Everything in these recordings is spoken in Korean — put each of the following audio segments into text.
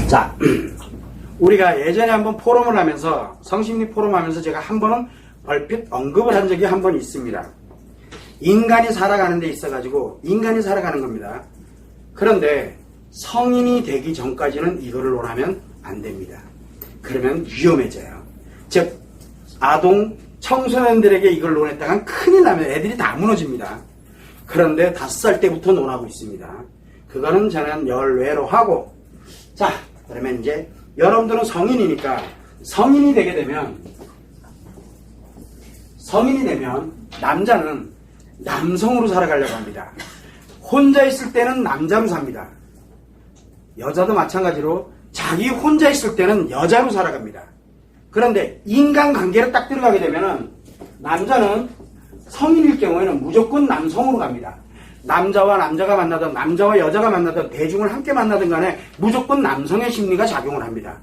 자, 우리가 예전에 한번 포럼을 하면서, 성심리 포럼 하면서 제가 한 번은 얼핏 언급을 한 적이 한 번 있습니다. 인간이 살아가는 데 있어가지고, 인간이 살아가는 겁니다. 그런데 성인이 되기 전까지는 이거를 논하면 안 됩니다. 그러면 위험해져요. 즉, 아동, 청소년들에게 이걸 논했다간 큰일 나면 애들이 다 무너집니다. 그런데 5살 때부터 논하고 있습니다. 그거는 저는 열외로 하고, 자, 그러면 이제 여러분들은 성인이니까 성인이 되면 남자는 남성으로 살아가려고 합니다. 혼자 있을 때는 남자로 삽니다. 여자도 마찬가지로 자기 혼자 있을 때는 여자로 살아갑니다. 그런데 인간관계로 딱 들어가게 되면은 남자는 성인일 경우에는 무조건 남성으로 갑니다. 남자와 남자가 만나든 남자와 여자가 만나든 대중을 함께 만나든 간에 무조건 남성의 심리가 작용을 합니다.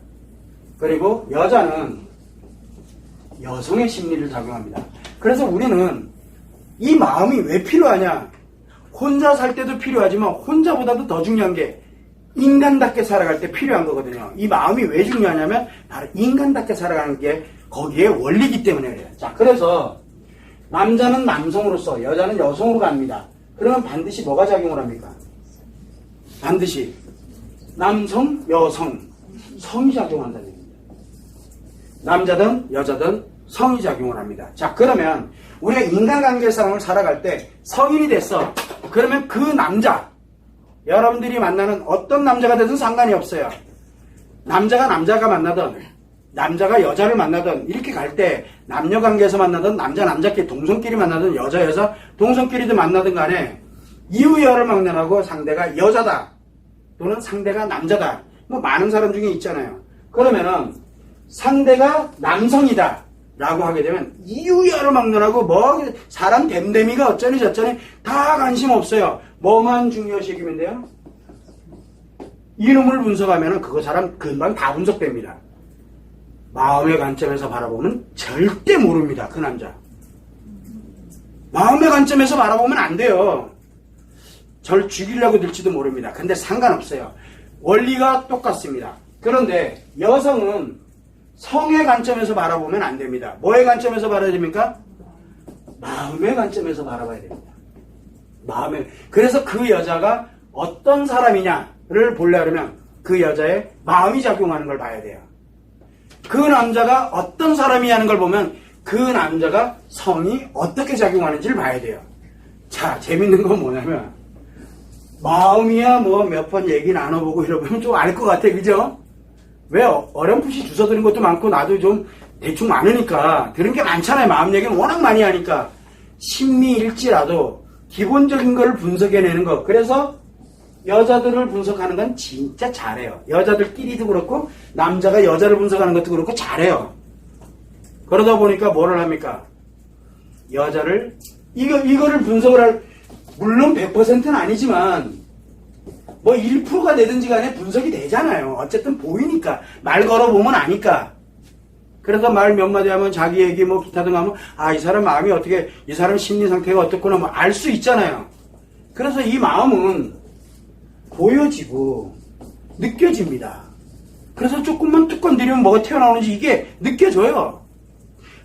그리고 여자는 여성의 심리를 작용합니다. 그래서 우리는 이 마음이 왜 필요하냐? 혼자 살 때도 필요하지만 혼자보다도 더 중요한 게 인간답게 살아갈 때 필요한 거거든요. 이 마음이 왜 중요하냐면 바로 인간답게 살아가는 게 거기에 원리이기 때문에 그래요. 자, 그래서 남자는 남성으로서 여자는 여성으로 갑니다. 그러면 반드시 뭐가 작용을 합니까? 반드시 남성, 여성, 성이 작용한다는 얘기입니다. 남자든 여자든 성이 작용을 합니다. 자, 그러면 우리가 인간관계 상황을 살아갈 때 성인이 됐어. 그러면 그 남자, 여러분들이 만나는 어떤 남자가 되든 상관이 없어요. 남자가 만나든 남자가 여자를 만나든 이렇게 갈 때 남녀관계에서 만나든 남자끼리 동성끼리 만나든 여자 동성끼리도 만나든 간에 이유여를 막론하고 상대가 여자다 또는 상대가 남자다 뭐 많은 사람 중에 있잖아요. 그러면은 상대가 남성이다 라고 하게 되면 이유여를 막론하고 뭐 사람 됨됨이가 어쩌니 저쩌니 다 관심 없어요. 뭐만 중요시 여기면 돼요? 이름을 분석하면은 그거 사람 금방 다 분석됩니다. 마음의 관점에서 바라보면 절대 모릅니다. 그 남자. 마음의 관점에서 바라보면 안 돼요. 절 죽이려고 들지도 모릅니다. 근데 상관없어요. 원리가 똑같습니다. 그런데 여성은 성의 관점에서 바라보면 안 됩니다. 뭐의 관점에서 바라야 됩니까? 마음의 관점에서 바라봐야 됩니다. 그래서 그 여자가 어떤 사람이냐를 보려면 그 여자의 마음이 작용하는 걸 봐야 돼요. 그 남자가 어떤 사람이 하는 걸 보면 그 남자가 성이 어떻게 작용하는지를 봐야 돼요. 자, 재밌는 건 뭐냐면 마음이야 뭐 몇 번 얘기 나눠보고 이러면 좀 알 것 같아. 그죠? 왜 어렴풋이 주워드는 것도 많고 나도 좀 대충 많으니까 들은 게 많잖아요. 마음 얘기는 워낙 많이 하니까 심리일지라도 기본적인 걸 분석해내는 거. 그래서 여자들을 분석하는 건 진짜 잘해요. 여자들끼리도 그렇고 남자가 여자를 분석하는 것도 그렇고 잘해요. 그러다 보니까 뭐를 합니까? 여자를 이거를 분석을 할 물론 100%는 아니지만 뭐 1%가 되든지 간에 분석이 되잖아요. 어쨌든 보이니까 말 걸어보면 아니까. 그래서 말 몇 마디 하면 자기 얘기 뭐 기타 등 하면 이 사람 마음이 어떻게 이 사람 심리 상태가 어떻구나 뭐 알 수 있잖아요. 그래서 이 마음은 보여지고 느껴집니다. 그래서 조금만 뚝 건드리면 뭐가 튀어나오는지 이게 느껴져요.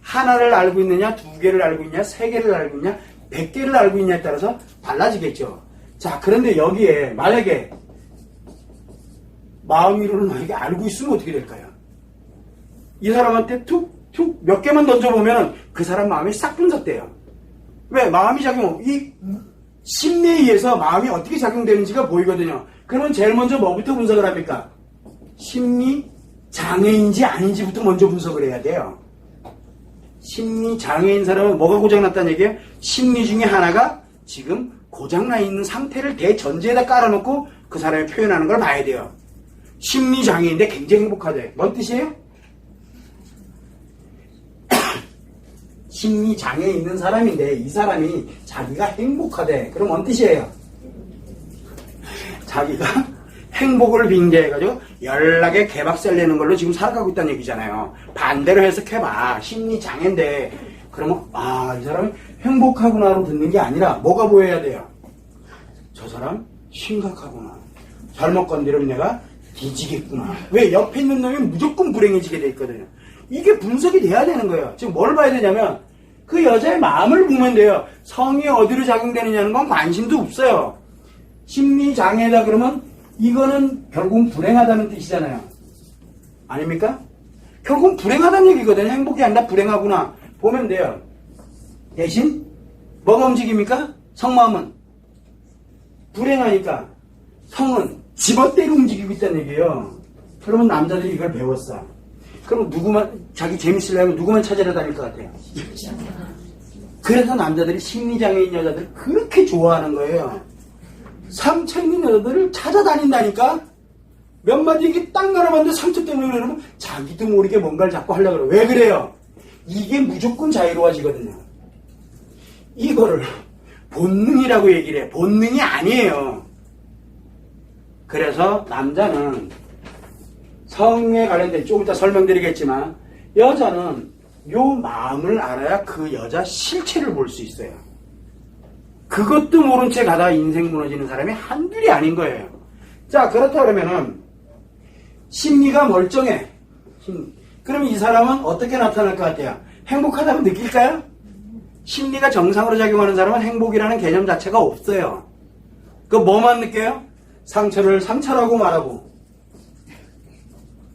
하나를 알고 있느냐, 2개를 알고 있냐, 3개를 알고 있냐, 100개를 알고 있냐에 따라서 달라지겠죠. 자, 그런데 여기에 만약에 마음 위로를 만약에 알고 있으면 어떻게 될까요? 이 사람한테 툭툭 몇 개만 던져보면 그 사람 마음이 싹 분석돼요. 왜? 마음이 이 심리에 의해서 마음이 어떻게 작용되는지가 보이거든요. 그러면 제일 먼저 뭐부터 분석을 합니까? 심리 장애인지 아닌지부터 먼저 분석을 해야 돼요. 심리 장애인 사람은 뭐가 고장났다는 얘기예요? 심리 중에 하나가 지금 고장나 있는 상태를 대전제에다 깔아놓고 그 사람이 표현하는 걸 봐야 돼요. 심리 장애인인데 굉장히 행복하대. 뭔 뜻이에요? 심리 장애 있는 사람인데 이 사람이 자기가 행복하대. 그럼 뭔 뜻이에요? 자기가 행복을 빙자해가지고 연락에 개박살 내는 걸로 지금 살아가고 있다는 얘기잖아요. 반대로 해석해봐. 심리 장애인데 그러면 이 사람은 행복하구나로 듣는 게 아니라 뭐가 보여야 돼요? 저 사람 심각하구나. 잘못 건드리면 내가 뒤지겠구나. 왜? 옆에 있는 놈이 무조건 불행해지게 돼 있거든요. 이게 분석이 돼야 되는 거예요. 지금 뭘 봐야 되냐면 그 여자의 마음을 보면 돼요. 성이 어디로 작용되느냐는 건 관심도 없어요. 심리장애다 그러면 이거는 결국 불행하다는 뜻이잖아요. 아닙니까? 결국 불행하다는 얘기거든요. 행복이 아니라 불행하구나 보면 돼요. 대신 뭐가 움직입니까? 성마음은 불행하니까 성은 집어대로 움직이고 있다는 얘기예요. 그러면 남자들이 이걸 배웠어. 그럼 누구만 자기 재밌으려면 누구만 찾아러 다닐 것 같아요? 그래서 남자들이 심리장애인 여자들을 그렇게 좋아하는 거예요. 상처 있는 여자들을 찾아다닌다니까? 몇 마디 이게 딱 날아봤는데 상처 때문에 그러면 자기도 모르게 뭔가를 자꾸 하려고 그래요. 왜 그래요? 이게 무조건 자유로워지거든요. 이거를 본능이라고 얘기를 해. 본능이 아니에요. 그래서 남자는 성에 관련된 조금 이따 설명드리겠지만 여자는 요 마음을 알아야 그 여자 실체를 볼 수 있어요. 그것도 모른 채 가다 인생 무너지는 사람이 한둘이 아닌 거예요. 자, 그렇다 그러면은 심리가 멀쩡해. 그럼 이 사람은 어떻게 나타날 것 같아요? 행복하다고 느낄까요? 심리가 정상으로 작용하는 사람은 행복이라는 개념 자체가 없어요. 그 뭐만 느껴요? 상처를 상처라고 말하고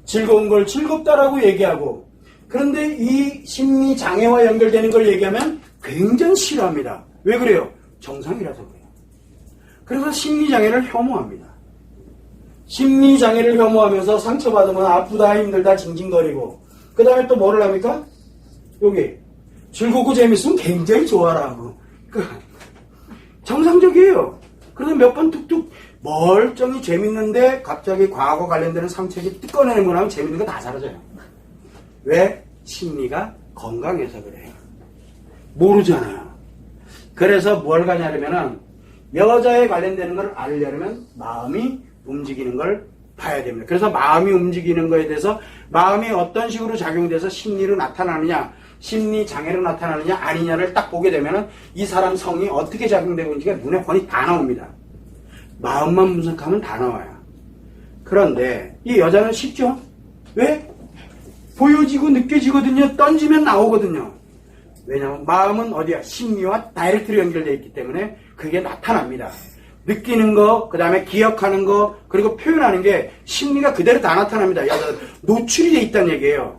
즐거운 걸 즐겁다라고 얘기하고 그런데 이 심리 장애와 연결되는 걸 얘기하면 굉장히 싫어합니다. 왜 그래요? 정상이라서 그래요. 그래서 심리 장애를 혐오합니다. 심리 장애를 혐오하면서 상처받으면 아프다 힘들다 징징거리고 그 다음에 또 뭐를 합니까? 여기 즐겁고 재밌으면 굉장히 좋아라 하고 정상적이에요. 그래서 몇 번 툭툭 멀쩡히 재밌는데 갑자기 과거 관련되는 상처를 뜯 꺼내는 거라면 재밌는 거 다 사라져요. 왜? 심리가 건강해서 그래요. 모르잖아요. 그래서 뭘 가냐면은 여자에 관련되는 걸 알려면 마음이 움직이는 걸 봐야 됩니다. 그래서 마음이 움직이는 거에 대해서 마음이 어떤 식으로 작용돼서 심리로 나타나느냐 심리 장애로 나타나느냐 아니냐를 딱 보게 되면은 이 사람 성이 어떻게 작용되고 있는지가 눈에 훤히 다 나옵니다. 마음만 분석하면 다 나와요. 그런데 이 여자는 쉽죠? 왜? 보여지고 느껴지거든요. 던지면 나오거든요. 왜냐하면 마음은 어디야? 심리와 다이렉트로 연결되어 있기 때문에 그게 나타납니다. 느끼는 거, 그 다음에 기억하는 거, 그리고 표현하는 게 심리가 그대로 다 나타납니다. 여자들 노출이 돼 있다는 얘기예요.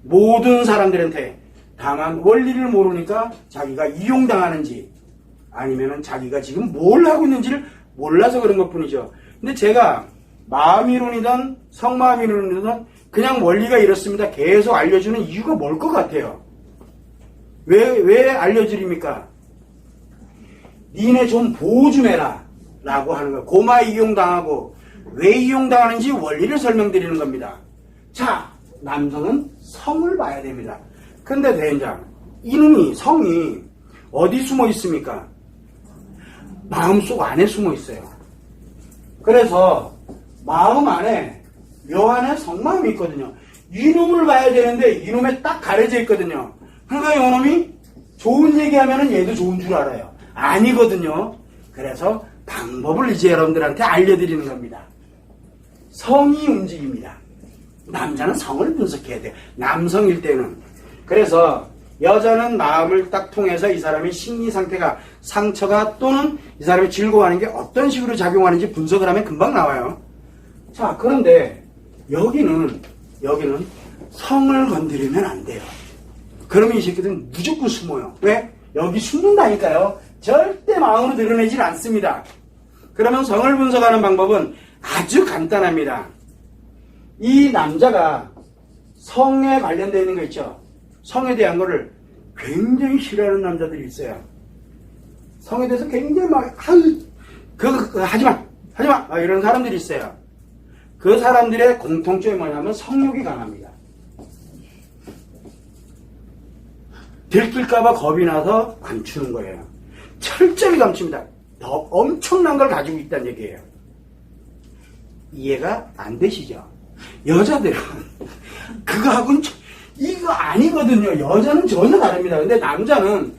모든 사람들한테. 다만 원리를 모르니까 자기가 이용당하는지 아니면은 자기가 지금 뭘 하고 있는지를 몰라서 그런 것 뿐이죠. 근데 제가 마음이론이든 성마음이론이든 그냥 원리가 이렇습니다. 계속 알려주는 이유가 뭘 것 같아요? 왜 알려드립니까? 니네 좀 보호 좀 해라 라고 하는 거예요. 고마 이용당하고 왜 이용당하는지 원리를 설명드리는 겁니다. 자, 남성은 성을 봐야 됩니다. 근데 대인장, 이놈이 성이 어디 숨어 있습니까? 마음속 안에 숨어 있어요. 그래서 마음 안에 요 안에 성마음이 있거든요. 이놈을 봐야 되는데 이놈에 딱 가려져 있거든요. 그러니까 이놈이 좋은 얘기하면은 얘도 좋은 줄 알아요. 아니거든요. 그래서 방법을 이제 여러분들한테 알려드리는 겁니다. 성이 움직입니다. 남자는 성을 분석해야 돼요. 남성일 때는. 그래서 여자는 마음을 딱 통해서 이 사람의 심리 상태가 상처가 또는 이 사람이 즐거워하는 게 어떤 식으로 작용하는지 분석을 하면 금방 나와요. 자, 그런데 여기는 성을 건드리면 안 돼요. 그러면 이 새끼들은 무조건 숨어요. 왜? 여기 숨는다니까요. 절대 마음으로 드러내질 않습니다. 그러면 성을 분석하는 방법은 아주 간단합니다. 이 남자가 성에 관련되어 있는 거 있죠. 성에 대한 거를 굉장히 싫어하는 남자들이 있어요. 성에 대해서 굉장히 막 하지마 이런 사람들이 있어요. 그 사람들의 공통점이 뭐냐면 성욕이 강합니다. 들킬까봐 겁이 나서 감추는 거예요. 철저히 감춥니다. 더 엄청난 걸 가지고 있다는 얘기예요. 이해가 안 되시죠? 여자들은 그거하고는 이거 아니거든요. 여자는 전혀 다릅니다. 근데 남자는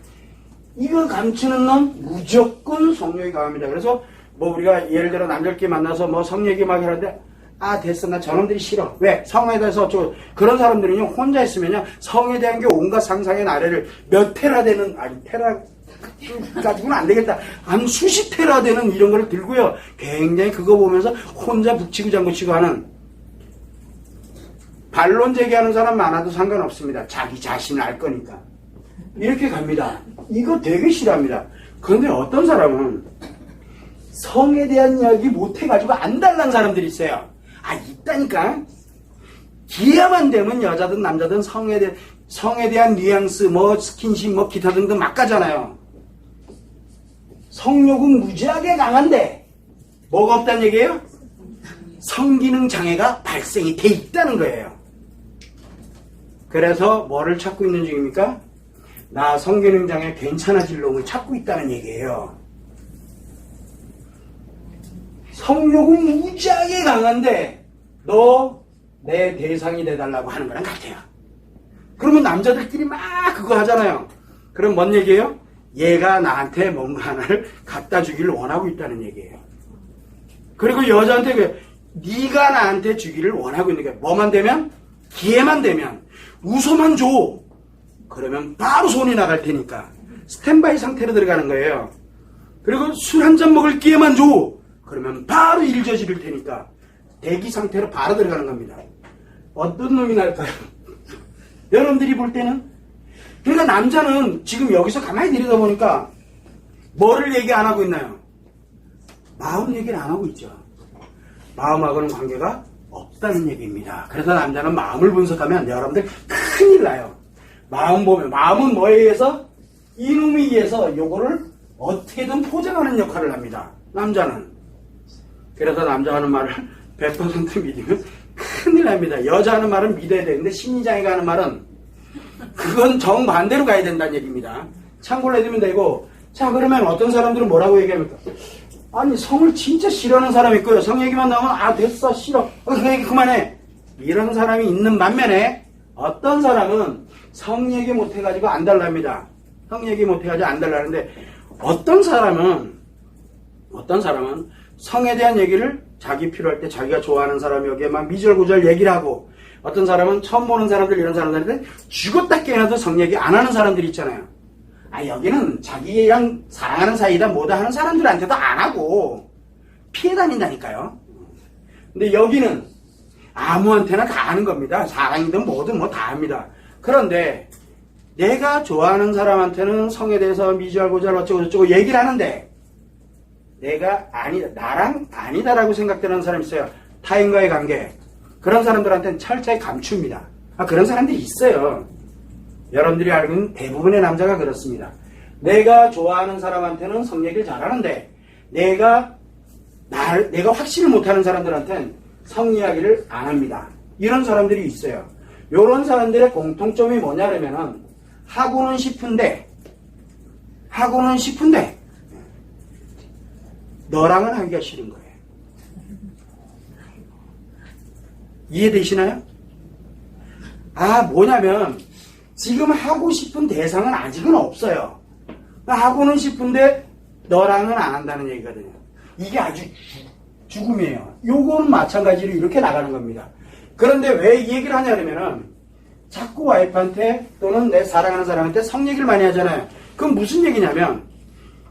이거 감추는 놈 무조건 성욕이 강합니다. 그래서 뭐 우리가 예를 들어 남자끼리 만나서 뭐 성 얘기 막 하는데 아 됐어 나 저놈들이 싫어. 왜? 성에 대해서 어쩌고. 그런 사람들은요 혼자 있으면요 성에 대한 게 온갖 상상의 나래를 몇 테라 되는 아니 테라 가지고는 안 되겠다. 한 수십 테라 되는 이런 걸 들고요 굉장히 그거 보면서 혼자 북치고 장구치고 하는 반론 제기하는 사람 많아도 상관없습니다. 자기 자신을 알 거니까 이렇게 갑니다. 이거 되게 싫어합니다. 그런데 어떤 사람은 성에 대한 이야기 못해가지고 안달난 사람들이 있어요. 아 있다니까. 기회만 되면 여자든 남자든 성에 대한 뉘앙스 뭐 스킨십 뭐 기타 등등 막 가잖아요. 성욕은 무지하게 강한데 뭐가 없다는 얘기예요? 성기능 장애가 발생이 돼 있다는 거예요. 그래서 뭐를 찾고 있는 중입니까? 나 성기능 장애 괜찮아질 놈을 찾고 있다는 얘기예요. 성욕은 무지하게 강한데 너 내 대상이 돼달라고 하는 거랑 같아요. 그러면 남자들끼리 막 그거 하잖아요. 그럼 뭔 얘기예요? 얘가 나한테 뭔가 하나를 갖다 주기를 원하고 있다는 얘기예요. 그리고 여자한테 네가 나한테 주기를 원하고 있는 게 뭐만 되면? 기회만 되면 웃어만 줘. 그러면 바로 손이 나갈 테니까 스탠바이 상태로 들어가는 거예요. 그리고 술 한 잔 먹을 기회만 줘. 그러면 바로 일 저지를 테니까 대기 상태로 바로 들어가는 겁니다. 어떤 놈이 날까요? 여러분들이 볼 때는? 그러니까 남자는 지금 여기서 가만히 들여다보니까 뭐를 얘기 안 하고 있나요? 마음 얘기를 안 하고 있죠. 마음하고는 관계가 없다는 얘기입니다. 그래서 남자는 마음을 분석하면 여러분들 큰일 나요. 마음 보면 마음은 뭐에 의해서? 이놈에 의해서 요거를 어떻게든 포장하는 역할을 합니다. 남자는. 그래서 남자 하는 말을 100% 믿으면 큰일 납니다. 여자 하는 말은 믿어야 되는데 심리장애가 하는 말은 그건 정반대로 가야 된다는 얘기입니다. 참고로 해두면 되고. 자 그러면 어떤 사람들은 뭐라고 얘기합니까? 아니 성을 진짜 싫어하는 사람이 있고요. 성 얘기만 나오면 아 됐어 싫어 그 얘기 그만해 이런 사람이 있는 반면에 어떤 사람은 성 얘기 못해가지고 안달납니다. 성 얘기 못해가지고 안달나는데 어떤 사람은 성에 대한 얘기를 자기 필요할 때 자기가 좋아하는 사람이 여기에 막 미절구절 얘기를 하고 어떤 사람은 처음 보는 사람들 이런 사람들한테 죽었다 깨어나도 성 얘기 안 하는 사람들이 있잖아요. 아 여기는 자기랑 사랑하는 사이다 뭐다 하는 사람들한테도 안 하고 피해 다닌다니까요. 근데 여기는 아무한테나 다 하는 겁니다. 사랑이든 뭐든 뭐 다 합니다. 그런데 내가 좋아하는 사람한테는 성에 대해서 미주알고잘 어쩌고 저쩌고 얘기를 하는데 내가 나랑 아니다라고 생각되는 사람이 있어요. 타인과의 관계. 그런 사람들한테는 철저히 감춥니다. 그런 사람들이 있어요. 여러분들이 알고 있는 대부분의 남자가 그렇습니다. 내가 좋아하는 사람한테는 성 얘기를 잘하는데 내가 확신을 못하는 사람들한테는 성 이야기를 안 합니다. 이런 사람들이 있어요. 이런 사람들의 공통점이 뭐냐면은 하고는 싶은데 너랑은 하기가 싫은 거예요. 이해되시나요? 뭐냐면 지금 하고 싶은 대상은 아직은 없어요. 하고는 싶은데 너랑은 안 한다는 얘기거든요. 이게 아주 죽음이에요. 요거는 마찬가지로 이렇게 나가는 겁니다. 그런데 왜 이 얘기를 하냐면은 자꾸 와이프한테 또는 내 사랑하는 사람한테 성 얘기를 많이 하잖아요. 그럼 무슨 얘기냐면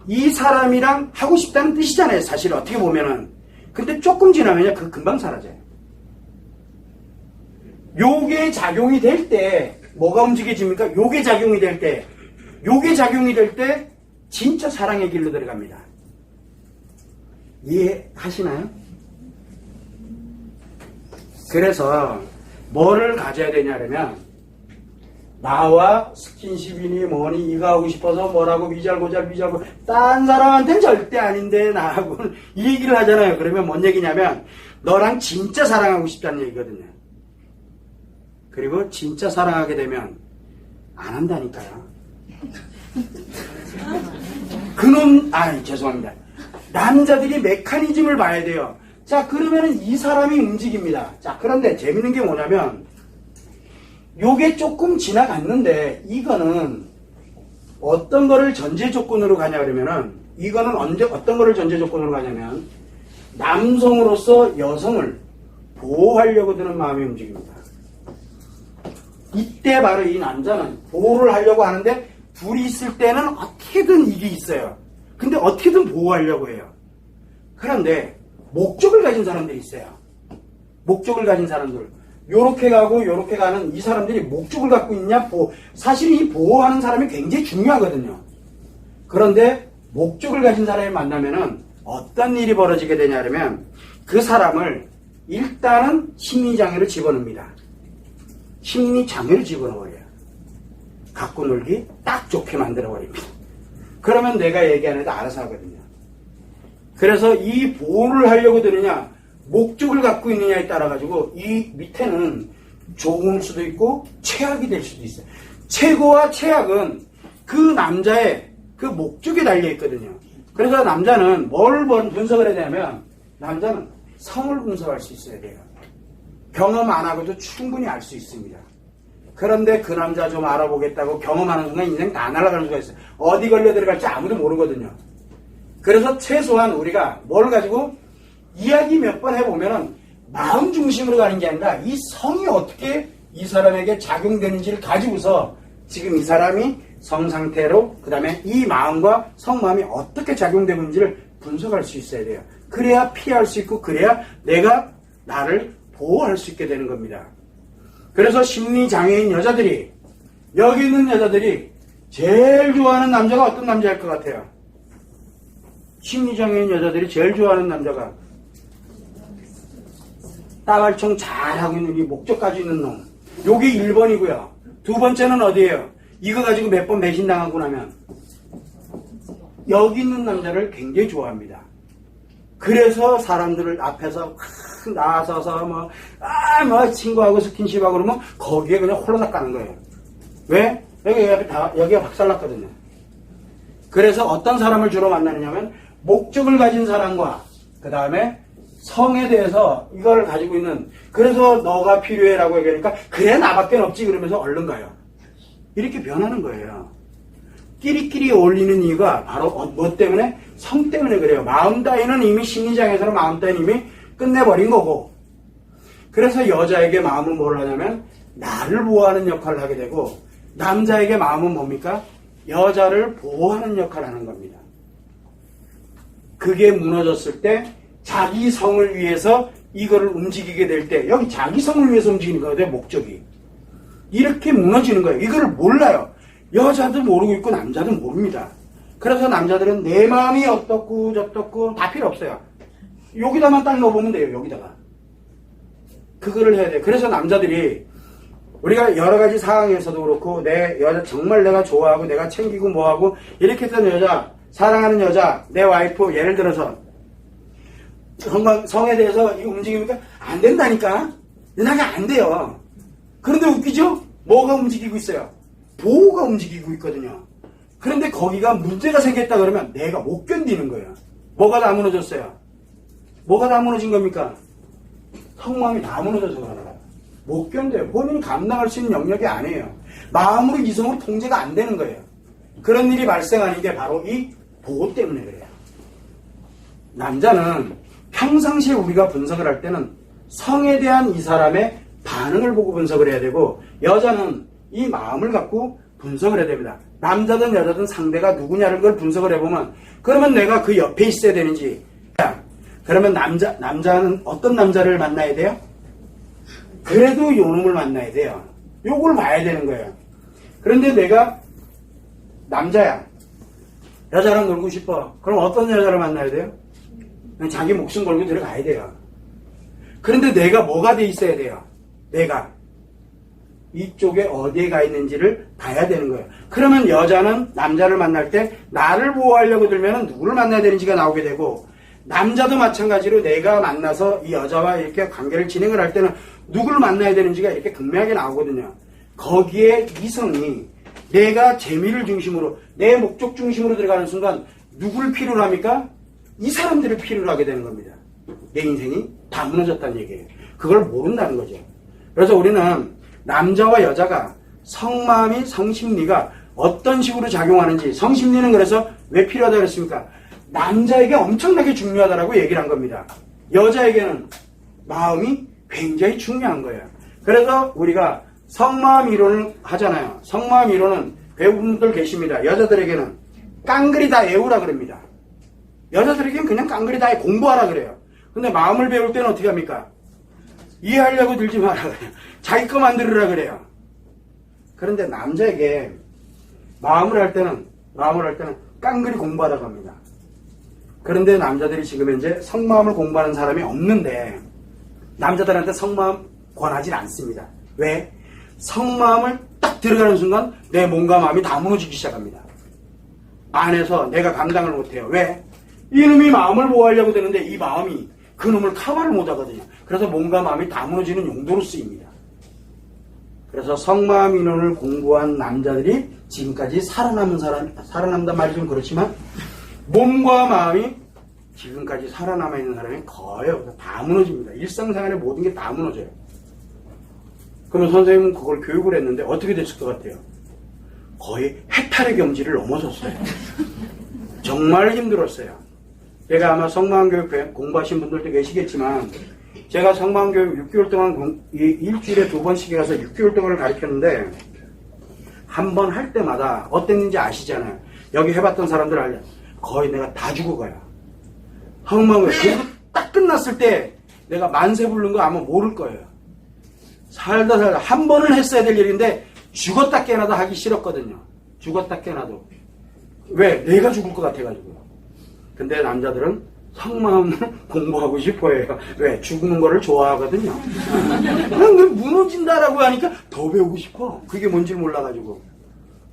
이 사람이랑 하고 싶다는 뜻이잖아요. 사실 어떻게 보면은. 근데 조금 지나면요 그 금방 사라져요. 요게 작용이 될 때 뭐가 움직여집니까? 요게 작용이 될 때 진짜 사랑의 길로 들어갑니다. 이해하시나요? 그래서 뭐를 가져야 되냐면 나와 스킨십이니 뭐니 이거 하고 싶어서 뭐라고 미잘고잘 딴 사람한테는 절대 아닌데 나하고는 이 얘기를 하잖아요. 그러면 뭔 얘기냐면 너랑 진짜 사랑하고 싶다는 얘기거든요. 그리고 진짜 사랑하게 되면 안 한다니까요. 그놈 죄송합니다. 남자들이 메커니즘을 봐야 돼요. 자 그러면은 이 사람이 움직입니다. 자 그런데 재밌는 게 뭐냐면 요게 조금 지나갔는데 이거는 어떤 거를 전제 조건으로 가냐 그러면은 이거는 어떤 거를 전제 조건으로 가냐면 남성으로서 여성을 보호하려고 드는 마음이 움직입니다. 이때 바로 이 남자는 보호를 하려고 하는데 둘이 있을 때는 어떻게든 이게 있어요. 근데 어떻게든 보호하려고 해요. 그런데 목적을 가진 사람들이 있어요. 목적을 가진 사람들. 요렇게 가고 요렇게 가는 이 사람들이 목적을 갖고 있냐? 사실 이 보호하는 사람이 굉장히 중요하거든요. 그런데 목적을 가진 사람을 만나면은 어떤 일이 벌어지게 되냐면 그 사람을 일단은 심리장애로 집어넣습니다. 심리장애로 집어넣어버려요. 갖고 놀기 딱 좋게 만들어버립니다. 그러면 내가 얘기 안 해도 알아서 하거든요. 그래서 이 보호를 하려고 드느냐 목적을 갖고 있느냐에 따라 가지고 이 밑에는 좋을 수도 있고 최악이 될 수도 있어요. 최고와 최악은 그 남자의 그 목적에 달려 있거든요. 그래서 남자는 뭘 분석을 해야 되냐면 남자는 성을 분석할 수 있어야 돼요. 경험 안 하고도 충분히 알 수 있습니다. 그런데 그 남자 좀 알아보겠다고 경험하는 순간 인생 다 날아가는 수가 있어요. 어디 걸려 들어갈지 아무도 모르거든요. 그래서 최소한 우리가 뭘 가지고 이야기 몇 번 해보면은 마음 중심으로 가는 게 아니라 이 성이 어떻게 이 사람에게 작용되는지를 가지고서 지금 이 사람이 성 상태로 그 다음에 이 마음과 성마음이 어떻게 작용되고 있는지를 분석할 수 있어야 돼요. 그래야 피할 수 있고 그래야 내가 나를 보호할 수 있게 되는 겁니다. 그래서 심리장애인 여자들이 여기 있는 여자들이 제일 좋아하는 남자가 어떤 남자일 것 같아요? 심리장애인 여자들이 제일 좋아하는 남자가 따발총 잘하고 있는 이 목적 가지고 있는 놈. 요게 1번이고요. 두 번째는 어디예요? 이거 가지고 몇 번 배신당하고 나면 여기 있는 남자를 굉장히 좋아합니다. 그래서 사람들을 앞에서 나서서 친구하고 스킨십하고 그러면 거기에 그냥 홀로닥 가는 거예요. 왜? 여기가 박살났거든요. 그래서 어떤 사람을 주로 만나느냐면 목적을 가진 사람과 그 다음에 성에 대해서 이걸 가지고 있는 그래서 너가 필요해라고 얘기하니까 그래 나밖에 없지 그러면서 얼른 가요. 이렇게 변하는 거예요. 끼리끼리 어울리는 이유가 바로 뭐 때문에? 성 때문에 그래요. 마음 따위는 이미 심리장에서는 마음 따위는 이미 끝내버린 거고 그래서 여자에게 마음은 뭘 하냐면 나를 보호하는 역할을 하게 되고 남자에게 마음은 뭡니까? 여자를 보호하는 역할을 하는 겁니다. 그게 무너졌을 때 자기 성을 위해서 이거를 움직이게 될 때 여기 자기 성을 위해서 움직이는 거예요. 목적이. 이렇게 무너지는 거예요. 이거를 몰라요. 여자도 모르고 있고 남자도 모릅니다. 그래서 남자들은 내 마음이 어떻고 저떻고 다 필요 없어요. 여기다만 딱 넣어보면 돼요. 여기다가. 그거를 해야 돼요. 그래서 남자들이 우리가 여러 가지 상황에서도 그렇고 내 여자 정말 내가 좋아하고 내가 챙기고 뭐하고 이렇게 했던 여자 사랑하는 여자 내 와이프 예를 들어서 성에 대해서 이거 움직이니까 안 된다니까. 나게 안 돼요. 그런데 웃기죠? 뭐가 움직이고 있어요? 보호가 움직이고 있거든요. 그런데 거기가 문제가 생겼다 그러면 내가 못 견디는 거예요. 뭐가 다 무너졌어요? 뭐가 다 무너진 겁니까? 성마음이 다 무너져서 그러는 거예요. 못 견뎌요. 본인이 감당할 수 있는 영역이 아니에요. 마음으로 이성으로 통제가 안 되는 거예요. 그런 일이 발생하는 게 바로 이 보호 때문에 그래요. 남자는 평상시에 우리가 분석을 할 때는 성에 대한 이 사람의 반응을 보고 분석을 해야 되고 여자는 이 마음을 갖고 분석을 해야 됩니다. 남자든 여자든 상대가 누구냐는 걸 분석을 해보면 그러면 내가 그 옆에 있어야 되는지 그러면 남자는 어떤 남자를 만나야 돼요? 그래도 요놈을 만나야 돼요. 요걸 봐야 되는 거예요. 그런데 내가 남자야. 여자랑 놀고 싶어. 그럼 어떤 여자를 만나야 돼요? 자기 목숨 걸고 들어가야 돼요. 그런데 내가 뭐가 돼 있어야 돼요? 내가 이쪽에 어디에 가 있는지를 봐야 되는 거예요. 그러면 여자는 남자를 만날 때 나를 보호하려고 들면 누구를 만나야 되는지가 나오게 되고 남자도 마찬가지로 내가 만나서 이 여자와 이렇게 관계를 진행을 할 때는 누구를 만나야 되는지가 이렇게 극명하게 나오거든요. 거기에 이성이 내가 재미를 중심으로 내 목적 중심으로 들어가는 순간 누구를 필요로 합니까? 이 사람들을 필요로 하게 되는 겁니다. 내 인생이 다 무너졌다는 얘기예요. 그걸 모른다는 거죠. 그래서 우리는 남자와 여자가 성마음이 성심리가 어떤 식으로 작용하는지 성심리는 그래서 왜 필요하다고 그랬습니까? 남자에게 엄청나게 중요하다라고 얘기를 한 겁니다. 여자에게는 마음이 굉장히 중요한 거예요. 그래서 우리가 성마음 이론을 하잖아요. 성마음 이론은 배우분들 계십니다. 여자들에게는 깡그리 다 외우라 그럽니다. 여자들에게는 그냥 깡그리 다 공부하라 그래요. 근데 마음을 배울 때는 어떻게 합니까? 이해하려고 들지 마라 그래요. 자기 거 만들으라 그래요. 그런데 남자에게 마음을 할 때는 깡그리 공부하라고 합니다. 그런데 남자들이 지금 현재 성마음을 공부하는 사람이 없는데 남자들한테 성마음 권하지 않습니다. 왜? 성마음을 딱 들어가는 순간 내 몸과 마음이 다 무너지기 시작합니다. 안에서 내가 감당을 못해요. 왜? 이놈이 마음을 보호하려고 되는데 이 마음이 그놈을 커버를 못하거든요. 그래서 몸과 마음이 다 무너지는 용도로 쓰입니다. 그래서 성마음 인원을 공부한 남자들이 지금까지 살아남단 말이 좀 그렇지만 몸과 마음이 지금까지 살아남아 있는 사람이 거의 없어요. 다 무너집니다. 일상생활의 모든 게 다 무너져요. 그러면 선생님은 그걸 교육을 했는데 어떻게 됐을 것 같아요? 거의 해탈의 경지를 넘어섰어요. 정말 힘들었어요. 제가 아마 성마음교육 공부하신 분들도 계시겠지만 제가 성마음교육 6개월 동안 일주일에 2번씩 가서 6개월 동안을 가르쳤는데 한 번 할 때마다 어땠는지 아시잖아요. 여기 해봤던 사람들 알죠? 거의 내가 다 죽어가요. 성마음교육 그리고 딱 끝났을 때 내가 만세 부른 거 아마 모를 거예요. 살다 한 번은 했어야 될 일인데 죽었다 깨나도 하기 싫었거든요. 죽었다 깨나도. 왜? 내가 죽을 것 같아가지고요. 근데 남자들은 성마음을 공부하고 싶어해요. 왜? 죽는 거를 좋아하거든요. 그냥 무너진다라고 하니까 더 배우고 싶어. 그게 뭔지 몰라가지고.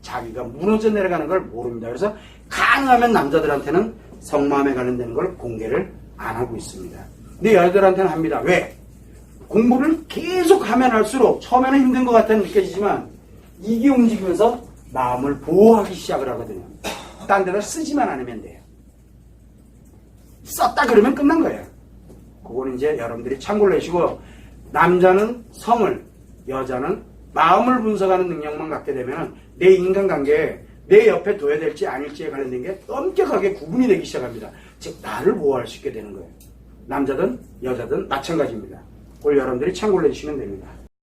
자기가 무너져 내려가는 걸 모릅니다. 그래서 가능하면 남자들한테는 성마음에 관련되는 걸 공개를 안 하고 있습니다. 근데 여자들한테는 합니다. 왜? 공부를 계속 하면 할수록 처음에는 힘든 것 같아 느껴지지만 이게 움직이면서 마음을 보호하기 시작을 하거든요. 딴 데다 쓰지만 않으면 돼요. 썼다 그러면 끝난 거예요. 그거는 이제 여러분들이 참고를 하시고 남자는 성을, 여자는 마음을 분석하는 능력만 갖게 되면 내 인간관계에 내 옆에 둬야 될지 아닐지에 관련된 게 엄격하게 구분이 되기 시작합니다. 즉 나를 보호할 수 있게 되는 거예요. 남자든 여자든 마찬가지입니다. 그걸 여러분들이 참고를 해주시면 됩니다.